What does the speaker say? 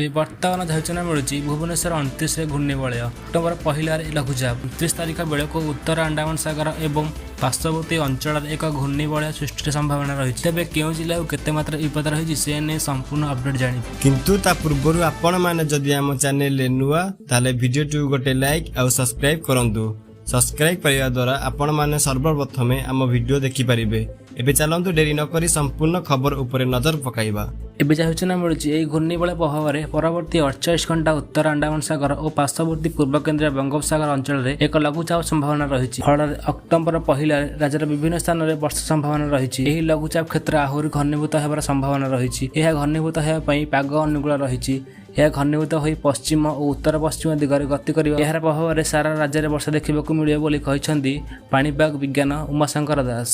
ଏବେ ବର୍ତ୍ତମାନ ସୂଚନା ମିଳୁଛି ଭୁବନେଶ୍ୱର 29 ଘୂର୍ଣ୍ଣିବଳୟ ଅକ୍ଟୋବର 1 ଲଘୁଚାପ 29 ତାରିଖ ବେଳକୁ ଉତ୍ତର ଆଣ୍ଡାମାନ ସାଗର ଏବଂ ପାର୍ଶ୍ୱବର୍ତ୍ତୀ ଅଞ୍ଚଳରେ ଏକ ଘୂର୍ଣ୍ଣିବଳୟ ସୃଷ୍ଟିର ସମ୍ଭାବନା ରହିଛି। ତେବେ କେଉଁ ଜିଲ୍ଲାକୁ କେତେ ମାତ୍ରା ବିପଦ ରହିଛି ସେ ନେଇ ସମ୍ପୂର୍ଣ୍ଣ ଅପଡେଟ୍ ଜାଣିବେ। କିନ୍ତୁ ତା ପୂର୍ବରୁ ଆପଣ ମାନେ ଯଦି ଆମ ଚ୍ୟାନେଲରେ ନୂଆ ତାହେଲେ ଭିଡିଓଟି ଗୋଟେ ଲାଇକ୍ ଆଉ ସବସ୍କ୍ରାଇବ କରନ୍ତୁ। ସବସ୍କ୍ରାଇବ କରିବା ଦ୍ୱାରା ଆପଣ ମାନେ ସର୍ବପ୍ରଥମେ ଆମ ଭିଡିଓ ଦେଖିପାରିବେ। ଏବେ ଚାଲନ୍ତୁ ଡେରି ନକରି ସମ୍ପୂର୍ଣ୍ଣ ଖବର ଉପରେ ନଜର ପକାଇବା। ଏବେ ଯାହା ସୂଚନା ମିଳୁଛି ଏହି ଘୂର୍ଣ୍ଣିବଳୟ ପ୍ରଭାବରେ ପରବର୍ତ୍ତୀ 48 ଘଣ୍ଟା ଉତ୍ତର ଆଣ୍ଡାମାନ ସାଗର ଓ ପାର୍ଶ୍ୱବର୍ତ୍ତୀ ପୂର୍ବ କେନ୍ଦ୍ରୀୟ ବଙ୍ଗୋପସାଗର ଅଞ୍ଚଳରେ ଏକ ଲଘୁଚାପ ସମ୍ଭାବନା ରହିଛି। ଫଳରେ ଅକ୍ଟୋବର 1 ରାଜ୍ୟର ବିଭିନ୍ନ ସ୍ଥାନରେ ବର୍ଷା ସମ୍ଭାବନା ରହିଛି। ଏହି ଲଘୁଚାପ କ୍ଷେତ୍ର ଆହୁରି ଘନୀଭୂତ ହେବାର ସମ୍ଭାବନା ରହିଛି। ଏହା ଘନୀଭୂତ ହେବା ପାଇଁ ପାଗ ଅନୁକୂଳ ରହିଛି। ଏହା ଘନୀଭୂତ ହୋଇ ପଶ୍ଚିମ ଓ ଉତ୍ତର ପଶ୍ଚିମ ଦିଗରେ ଗତି କରିବ। ଏହାର ପ୍ରଭାବରେ ସାରା ରାଜ୍ୟରେ ବର୍ଷା ଦେଖିବାକୁ ମିଳିବ ବୋଲି କହିଛନ୍ତି ପାଣିପାଗ ବିଜ୍ଞାନ ଉମାଶଙ୍କର ଦାସ।